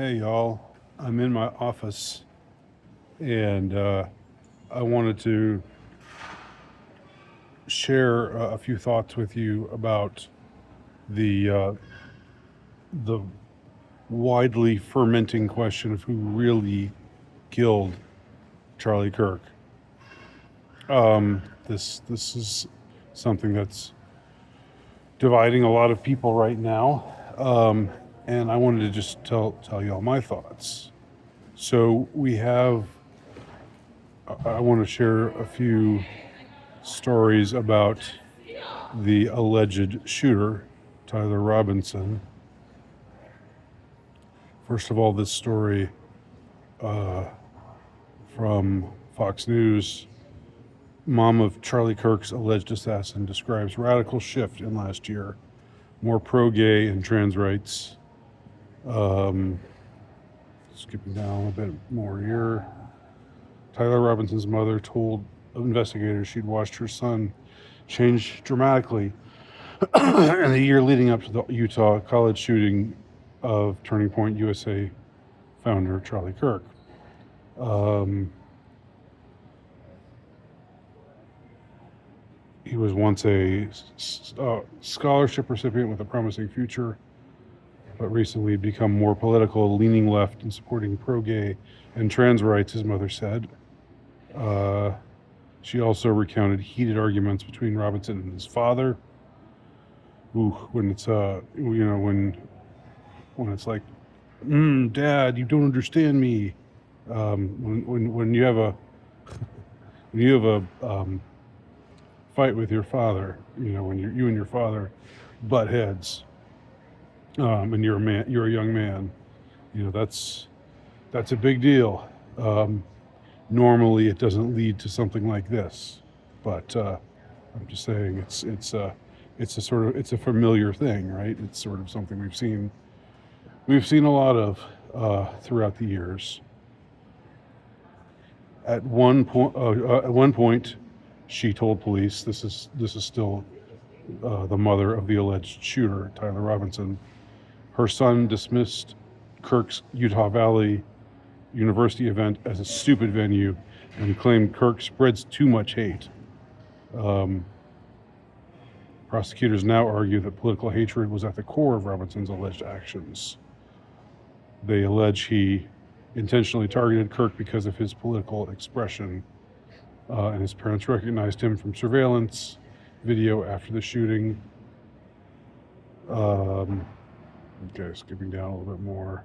Hey y'all, I'm in my office and I wanted to share a few thoughts with you about the the widely fermenting question of who really killed Charlie Kirk. This is something that's dividing a lot of people right now, and I wanted to just tell y'all my thoughts. So we have. I want to share a few stories about the alleged shooter, Tyler Robinson. First of all, this story from Fox News. Mom of Charlie Kirk's alleged assassin describes radical shift in last year. More pro-gay and trans rights. Skipping down a bit more here. Tyler Robinson's mother told investigators she'd watched her son change dramatically in the year leading up to the Utah college shooting of Turning Point USA founder Charlie Kirk. He was once a scholarship recipient with a promising future, but recently become more political, leaning left and supporting pro-gay and trans rights, his mother said. She also recounted heated arguments between Robinson and his father. When it's when it's like, Dad, you don't understand me. When you have a fight with your father, when you and your father butt heads, and you're a young man, that's a big deal. Normally, it doesn't lead to something like this, but I'm just saying it's a familiar thing, right? It's sort of something we've seen a lot of throughout the years. At one point, she told police, this is still the mother of the alleged shooter, Tyler Robinson. Her son dismissed Kirk's Utah Valley University event as a stupid venue and claimed Kirk spreads too much hate. Prosecutors now argue that political hatred was at the core of Robinson's alleged actions. They allege he intentionally targeted Kirk because of his political expression, and his parents recognized him from surveillance video after the shooting. Okay, skipping down a little bit more.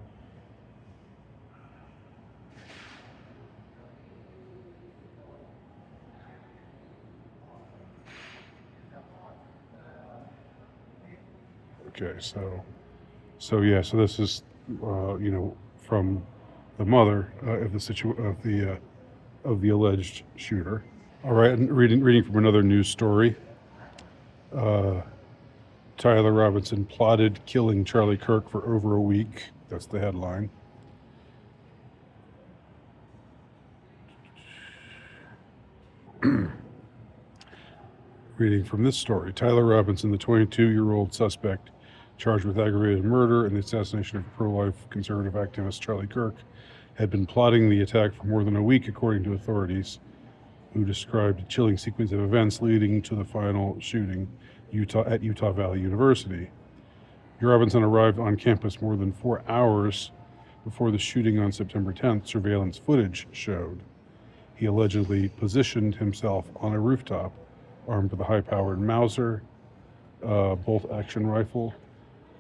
Okay, so this is from the mother of the alleged shooter. All right, and reading from another news story. Tyler Robinson plotted killing Charlie Kirk for over a week. That's the headline. Reading from this story, Tyler Robinson, the 22-year-old suspect charged with aggravated murder and the assassination of pro-life conservative activist Charlie Kirk, had been plotting the attack for more than a week, according to authorities, who described a chilling sequence of events leading to the final shooting at Utah Valley University. Robinson arrived on campus more than 4 hours before the shooting on September 10th, surveillance footage showed. He allegedly positioned himself on a rooftop, armed with a high-powered Mauser bolt-action rifle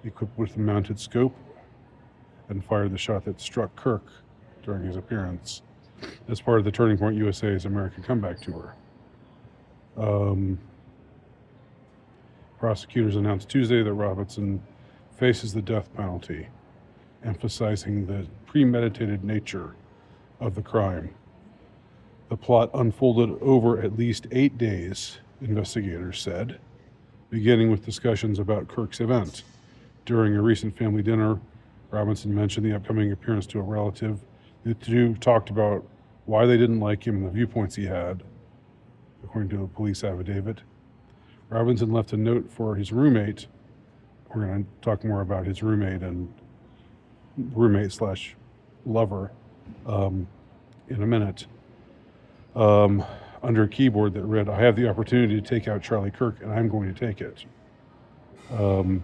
equipped with a mounted scope, and fired the shot that struck Kirk during his appearance as part of the Turning Point USA's American Comeback Tour. Prosecutors announced Tuesday that Robinson faces the death penalty, emphasizing the premeditated nature of the crime. The plot unfolded over at least 8 days, investigators said, beginning with discussions about Kirk's event. During a recent family dinner, Robinson mentioned the upcoming appearance to a relative. The two talked about why they didn't like him and the viewpoints he had, according to a police affidavit. Robinson left a note for his roommate. We're going to talk more about his roommate and roommate slash lover in a minute, under a keyboard that read, "I have the opportunity to take out Charlie Kirk, and I'm going to take it." And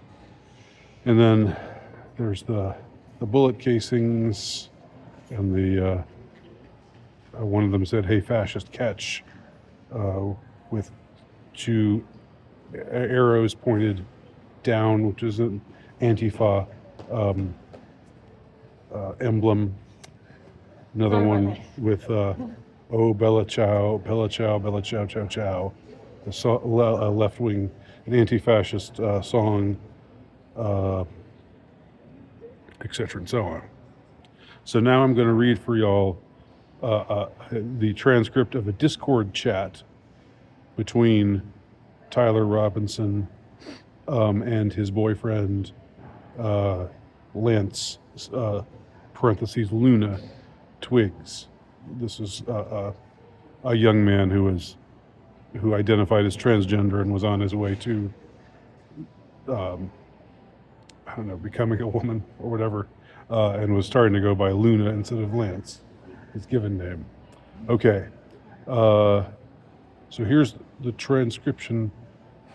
then there's the bullet casings, and the one of them said, "Hey, fascist, catch," with two arrows pointed down, which is an Antifa emblem. Another one with "Oh, Bella Ciao, Bella Ciao, Bella Ciao, Ciao, Ciao," the left-wing, an anti-fascist song, etc. and so on. So now I'm going to read for y'all the transcript of a Discord chat between Tyler Robinson and his boyfriend Lance (parentheses Luna) Twiggs. This is a young man who identified as transgender and was on his way to I don't know, becoming a woman or whatever, and was starting to go by Luna instead of Lance, his given name. Okay, so here's the transcription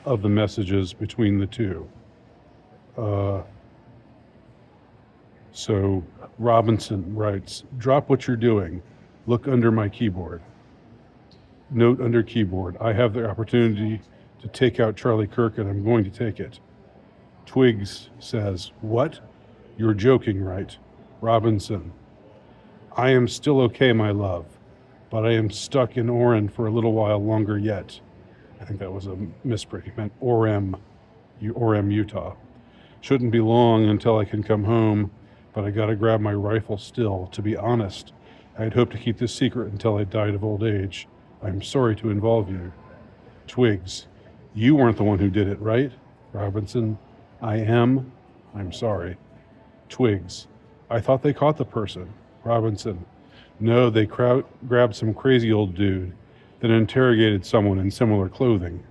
of the messages between the two. So Robinson writes, "Drop what you're doing. Look under my keyboard." Note under keyboard, "I have the opportunity to take out Charlie Kirk, and I'm going to take it." Twiggs says, "What? You're joking, right?" Robinson, "I am still okay, my love, but I am stuck in Orem for a little while longer yet." I think that was a misprint. He meant Orem, Utah. "Shouldn't be long until I can come home, but I gotta grab my rifle still. To be honest, I had hoped to keep this secret until I died of old age. I'm sorry to involve you." Twiggs, "You weren't the one who did it, right?" Robinson, "I am. I'm sorry." Twiggs, "I thought they caught the person." Robinson, "No, they grabbed some crazy old dude, then interrogated someone in similar clothing.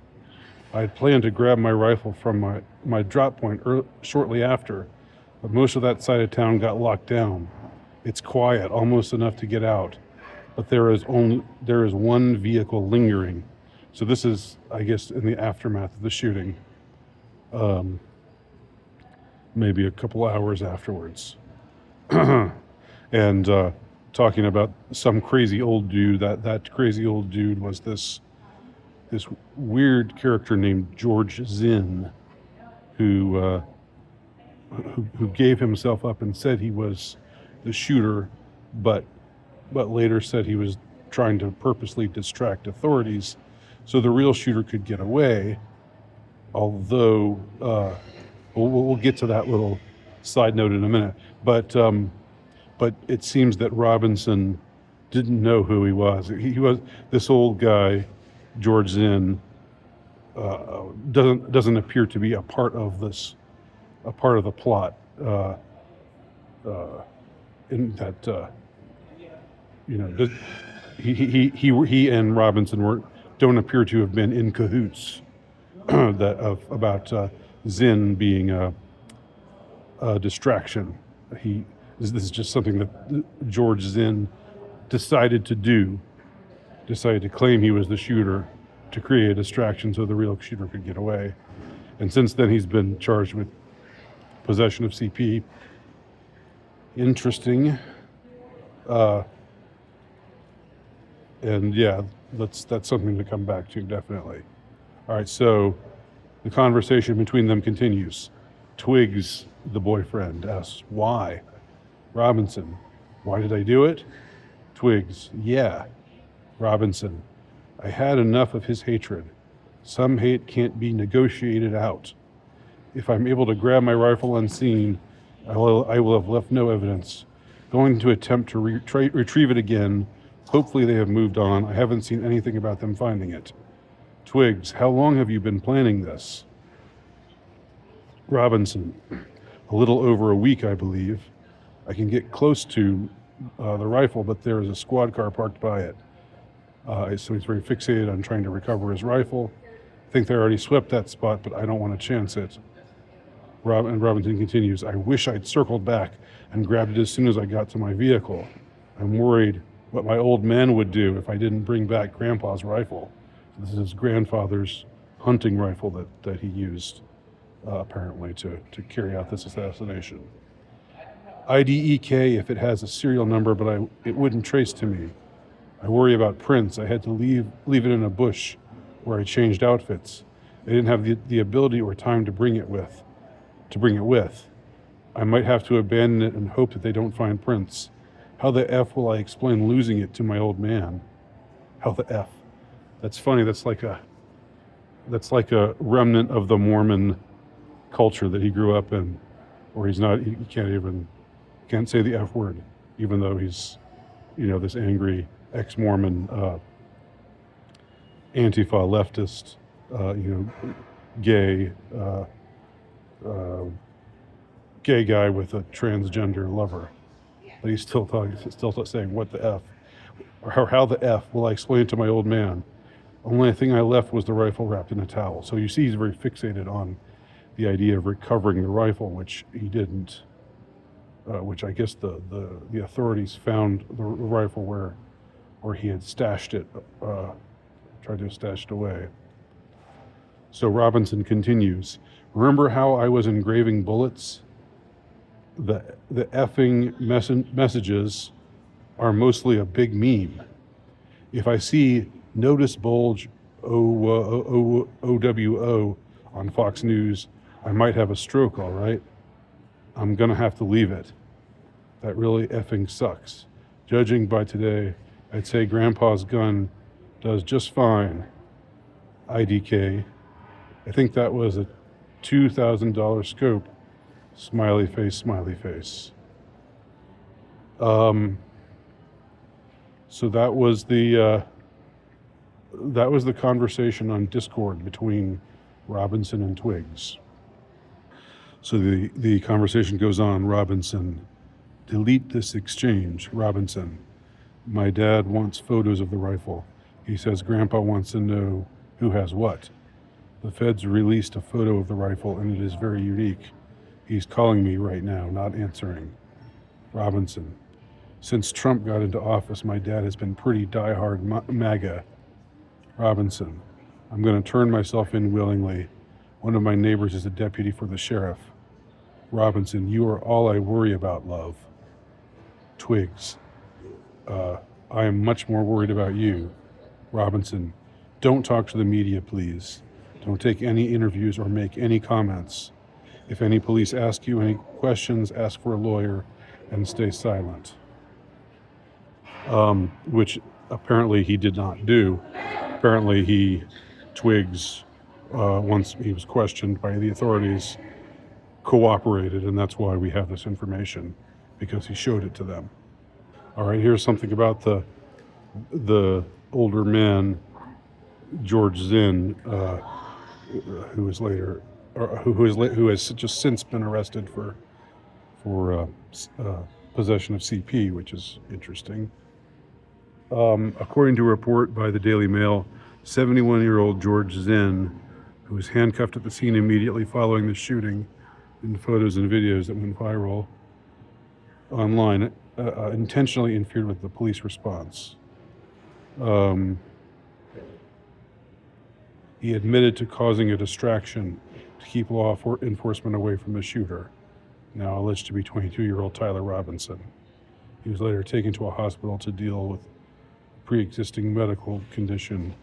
I had planned to grab my rifle from my drop point shortly after, but most of that side of town got locked down. It's quiet, almost enough to get out, but there is one vehicle lingering." So this is, I guess, in the aftermath of the shooting, maybe a couple hours afterwards. And talking about some crazy old dude, that crazy old dude was this weird character named George Zinn, who gave himself up and said he was the shooter, but later said he was trying to purposely distract authorities so the real shooter could get away. Although we'll get to that little side note in a minute. But it seems that Robinson didn't know who he was. He was this old guy, George Zinn, doesn't appear to be a part of the plot. In that he and Robinson don't appear to have been in cahoots about Zinn being a distraction. This is just something that George Zinn decided to claim he was the shooter to create a distraction so the real shooter could get away. And since then he's been charged with possession of CP. Interesting. And yeah, that's something to come back to, definitely. All right, so the conversation between them continues. Twiggs, the boyfriend, asks, "Why?" Robinson, "Why did I do it?" Twiggs, "Yeah." Robinson, "I had enough of his hatred. Some hate can't be negotiated out. If I'm able to grab my rifle unseen, I will have left no evidence. Going to attempt to retrieve it again. Hopefully they have moved on. I haven't seen anything about them finding it." Twiggs, "How long have you been planning this?" Robinson, "A little over a week, I believe. I can get close to the rifle, but there is a squad car parked by it. So he's very fixated on trying to recover his rifle. I think they already swept that spot, but I don't want to chance it." And Robinson continues, I wish I'd circled back and grabbed it as soon as I got to my vehicle. I'm worried what my old man would do if I didn't bring back Grandpa's rifle. This is his grandfather's hunting rifle that he used, apparently, to carry out this assassination. IDEK if it has a serial number, but it wouldn't trace to me. I worry about prints. I had to leave it in a bush where I changed outfits. I didn't have the ability or time to bring it with. I might have to abandon it and hope that they don't find prints. How the F will I explain losing it to my old man? How the F? That's funny. That's like a remnant of the Mormon culture that he grew up in, or he can't say the F word, even though he's, this angry ex-Mormon, Antifa leftist, gay guy with a transgender lover. But he's still saying, what the F? Or how the F will I explain it to my old man? Only thing I left was the rifle wrapped in a towel. So you see he's very fixated on the idea of recovering the rifle, which he didn't, which I guess the authorities found the rifle where he had stashed it, tried to stash it away. So Robinson continues, remember how I was engraving bullets? The effing messages are mostly a big meme. If I see notice bulge OWO on Fox News, I might have a stroke, all right? I'm gonna have to leave it. That really effing sucks. Judging by today, I'd say Grandpa's gun does just fine. IDK. I think that was a $2,000 scope. Smiley face, smiley face. So that was the conversation on Discord between Robinson and Twiggs. So the conversation goes on. Robinson, delete this exchange. Robinson, my dad wants photos of the rifle. He says Grandpa wants to know who has what. The feds released a photo of the rifle and it is very unique. He's calling me right now, not answering. Robinson, since Trump got into office, my dad has been pretty diehard MAGA. Robinson, I'm going to turn myself in willingly. One of my neighbors is a deputy for the sheriff. Robinson, you are all I worry about, love. Twiggs, I am much more worried about you. Robinson, don't talk to the media, please. Don't take any interviews or make any comments. If any police ask you any questions, ask for a lawyer and stay silent. Which apparently he did not do. Apparently Twiggs, once he was questioned by the authorities, cooperated, and that's why we have this information, because he showed it to them. All right, here's something about the older man, George Zinn, who has just since been arrested for possession of CP, which is interesting. According to a report by the Daily Mail, 71-year-old George Zinn, who was handcuffed at the scene immediately following the shooting, in photos and videos that went viral online, intentionally interfered with the police response. He admitted to causing a distraction to keep law enforcement away from the shooter, now alleged to be 22-year-old Tyler Robinson. He was later taken to a hospital to deal with a pre-existing medical condition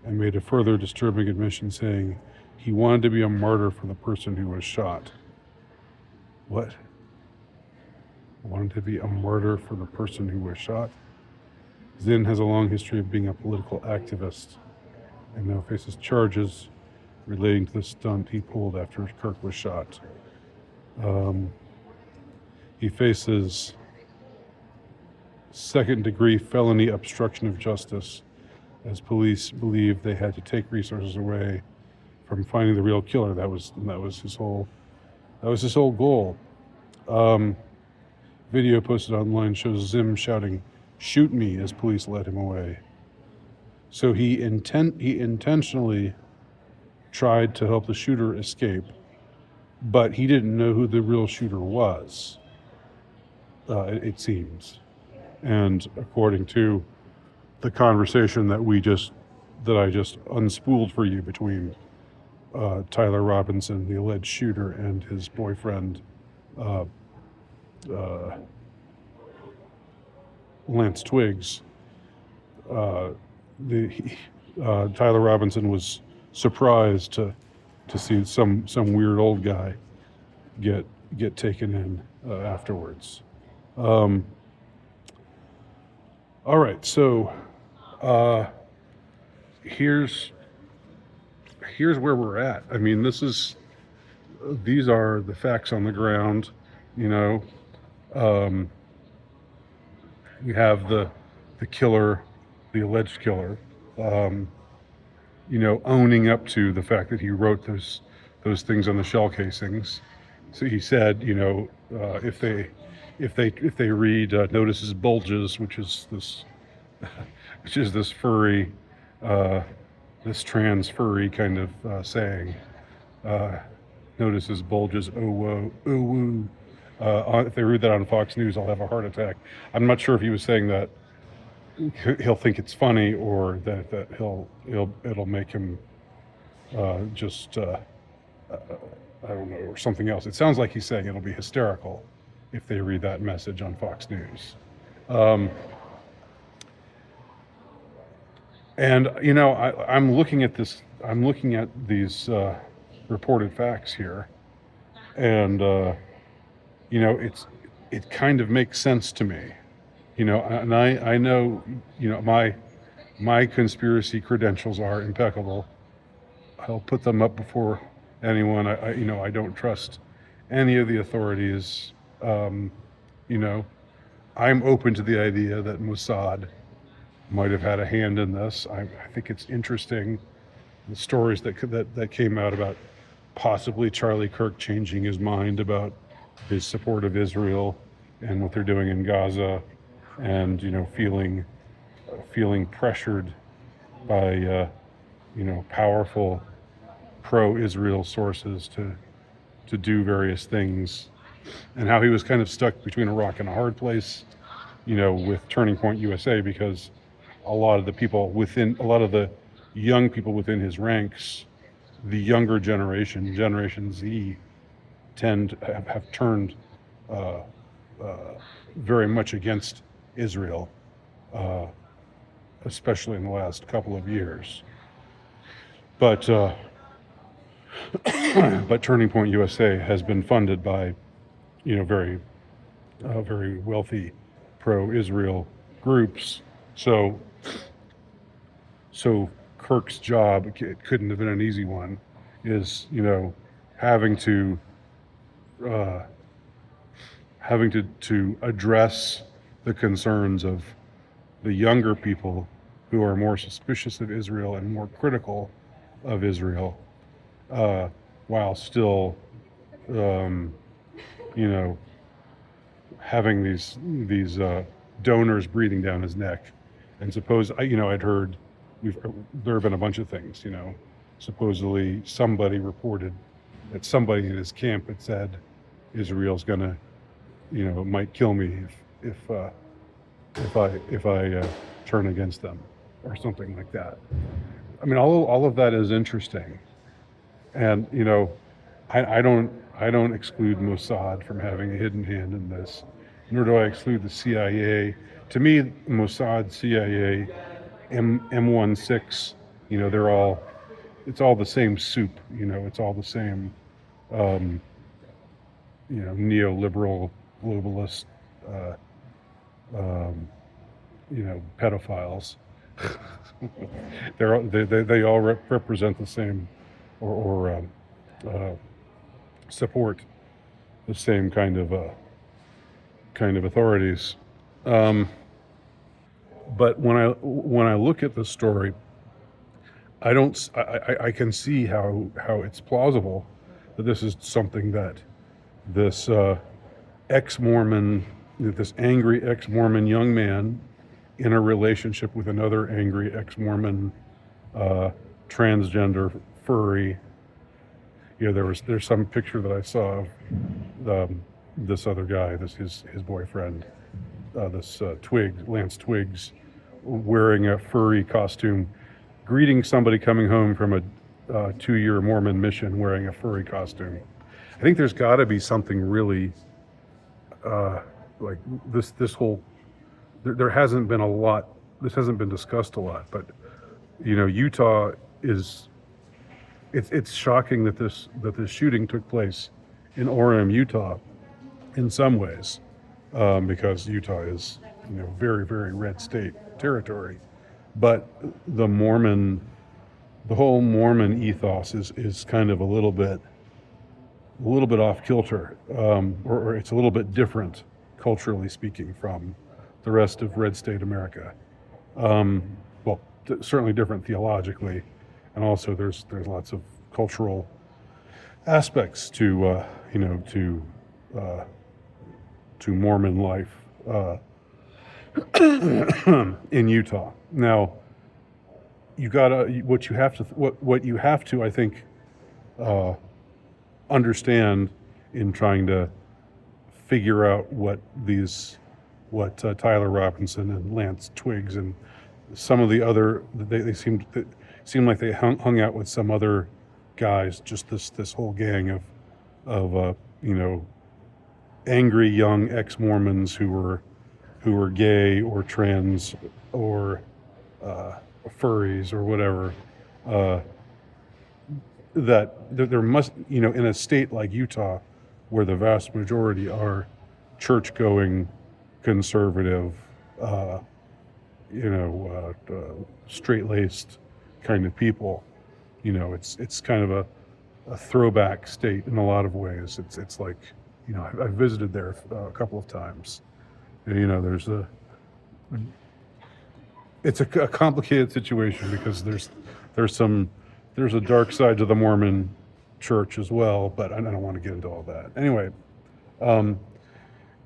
and made a further disturbing admission saying he wanted to be a martyr for the person who was shot. What? Wanted to be a martyr for the person who was shot? Zinn has a long history of being a political activist and now faces charges relating to the stunt he pulled after Kirk was shot. He faces second-degree felony obstruction of justice, as police believe they had to take resources away from finding the real killer. That was his whole goal. Video posted online shows Zim shouting, "Shoot me," as police led him away. So he intentionally tried to help the shooter escape but he didn't know who the real shooter was. It seems, and according to the conversation that I just unspooled for you between Tyler Robinson, the alleged shooter, and his boyfriend uh, uh, Lance Twiggs, uh, Tyler Robinson was surprised to see some weird old guy get taken in afterwards. Um, all right, so uh, here's where we're at. I mean, these are the facts on the ground. You know, um, we have the killer, the alleged killer, um, owning up to the fact that he wrote those things on the shell casings. So he said, if they read notices bulges, which is this furry, this trans furry kind of saying, notices bulges, oh whoa, oh woo. If they read that on Fox News, I'll have a heart attack. I'm not sure if he was saying that he'll think it's funny, or that it'll make him just I don't know, or something else. It sounds like he's saying it'll be hysterical if they read that message on Fox News. And I'm looking at this. I'm looking at these reported facts here, and it kind of makes sense to me. And I know, my conspiracy credentials are impeccable. I'll put them up before anyone. I don't trust any of the authorities. I'm open to the idea that Mossad might have had a hand in this. I think it's interesting, the stories that came out about possibly Charlie Kirk changing his mind about his support of Israel and what they're doing in Gaza, and feeling pressured by powerful pro-Israel sources to do various things, and how he was kind of stuck between a rock and a hard place, with Turning Point USA, because a lot of the young people within his ranks, the younger Generation Z, have turned very much against Israel, especially in the last couple of years. But but Turning Point USA has been funded by very wealthy pro-Israel groups. So Kirk's job, it couldn't have been an easy one, is having to address the concerns of the younger people who are more suspicious of Israel and more critical of Israel, while still having these donors breathing down his neck. And I'd heard there have been a bunch of things. Supposedly somebody reported that somebody in his camp had said Israel's gonna, might kill me if I turn against them, or something like that. I mean, all of that is interesting, and I don't exclude Mossad from having a hidden hand in this, nor do I exclude the CIA. To me, Mossad, CIA, M16, it's all the same soup. It's all the same, neoliberal, globalist, pedophiles. They all represent the same, or support the same kind of authorities. But when I look at the story, I can see how it's plausible that this is something that this ex-Mormon, this angry ex-Mormon young man in a relationship with another angry ex-Mormon transgender furry, there's some picture that I saw of this other guy, his boyfriend, Lance Twiggs, wearing a furry costume, greeting somebody coming home from a 2-year Mormon mission wearing a furry costume. I think there's got to be something really like this whole. There hasn't been a lot. This hasn't been discussed a lot, but Utah is. It's shocking that this shooting took place in Orem, Utah, in some ways, because Utah is very, very red state territory, but the whole Mormon ethos is kind of a little bit off kilter, or it's a little bit different culturally speaking from the rest of red state America. Well, certainly different theologically, and also there's lots of cultural aspects to Mormon life in Utah. Now, what you have to I think understand in trying to figure out what Tyler Robinson and Lance Twiggs and some of the other, they seemed like they hung out with some other guys, just this whole gang of angry young ex-Mormons who were gay or trans or furries or whatever. That there must, in a state like Utah, where the vast majority are church-going, conservative, straight-laced kind of people. It's kind of a throwback state in a lot of ways. It's like, I've visited there a couple of times. It's a complicated situation because there's a dark side to the Mormon church as well, but I don't want to get into all that. Anyway,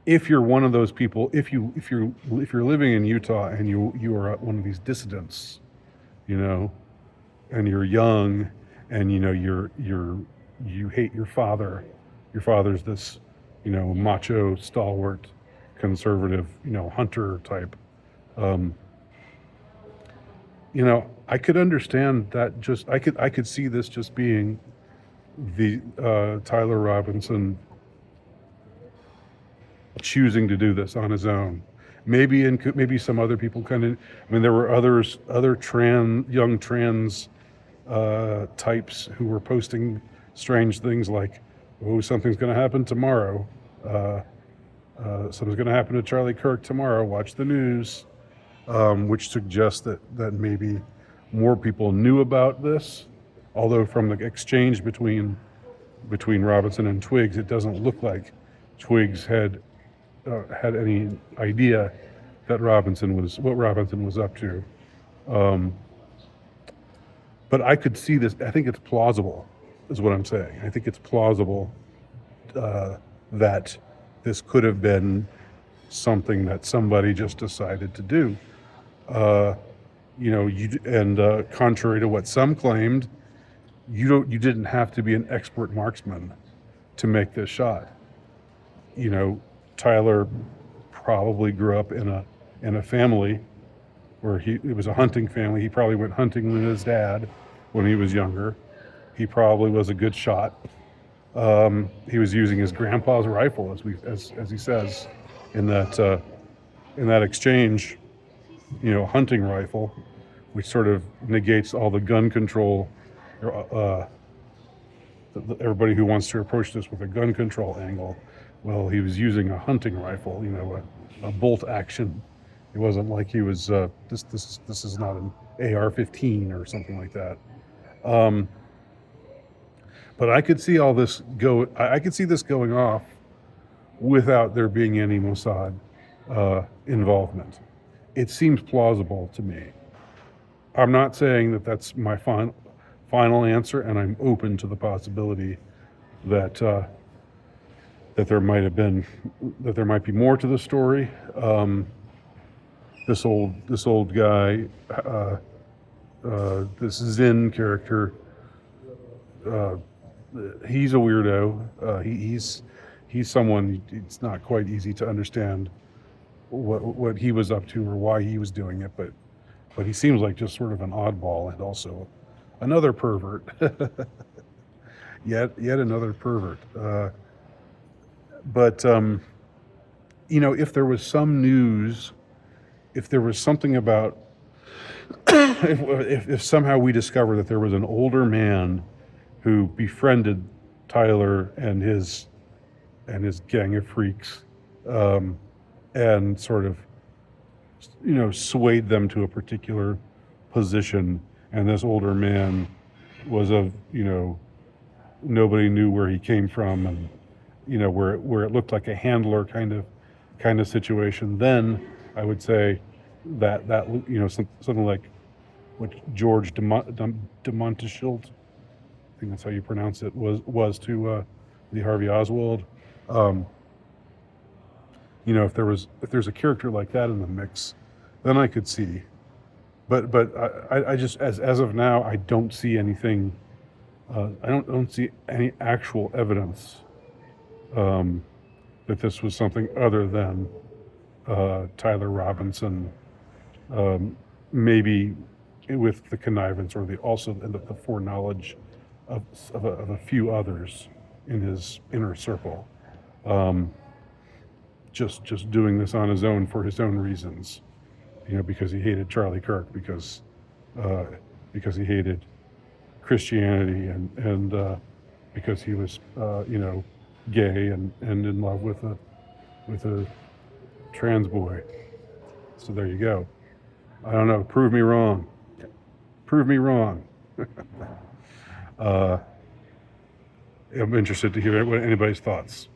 if you're one of those people, if you're living in Utah and you are one of these dissidents, and you're young, and you hate your father. Your father's this, macho, stalwart, conservative, hunter type. I could understand that. I could see this just being the Tyler Robinson choosing to do this on his own. Maybe some other people there were other young trans types who were posting strange things like, "Oh, something's going to happen tomorrow. Something's going to happen to Charlie Kirk tomorrow. Watch the news," which suggests that maybe more people knew about this. Although from the exchange between Robinson and Twiggs, it doesn't look like Twiggs had any idea that Robinson was up to. But I could see this. I think it's plausible, is what I'm saying. I think it's plausible that this could have been something that somebody just decided to do. Contrary to what some claimed, you didn't have to be an expert marksman to make this shot. Tyler probably grew up in a family where it was a hunting family. He probably went hunting with his dad when he was younger. He probably was a good shot. He was using his grandpa's rifle, as he says in that exchange. Hunting rifle, which sort of negates all the gun control. Everybody who wants to approach this with a gun control angle, well, he was using a hunting rifle, a bolt action. It wasn't like he was. This is not an AR-15 or something like that. But I could see all this go. I could see this going off without there being any Mossad involvement. It seems plausible to me. I'm not saying that that's my final answer, and I'm open to the possibility that there might be more to the story. This old guy, this Zen character, he's a weirdo. He's someone. It's not quite easy to understand what he was up to or why he was doing it, but he seems like just sort of an oddball and also another pervert. Yet another pervert. But if there was some news, if there was something about, if somehow we discover that there was an older man who befriended Tyler and his gang of freaks, and sort of swayed them to a particular position, and this older man was nobody knew where he came from, and where it looked like a handler kind of situation, then I would say that something like what George DeMonteschild, I think that's how you pronounce it, was to Lee Harvey Oswald. If there's a character like that in the mix, then I could see. But I just as of now, I don't see anything. I don't see any actual evidence that this was something other than Tyler Robinson, maybe with the connivance or the foreknowledge of a few others in his inner circle, just doing this on his own for his own reasons, because he hated Charlie Kirk, because he hated Christianity, and because he was gay and in love with a trans boy. So there you go. I don't know. Prove me wrong. Prove me wrong. I'm interested to hear anybody's thoughts.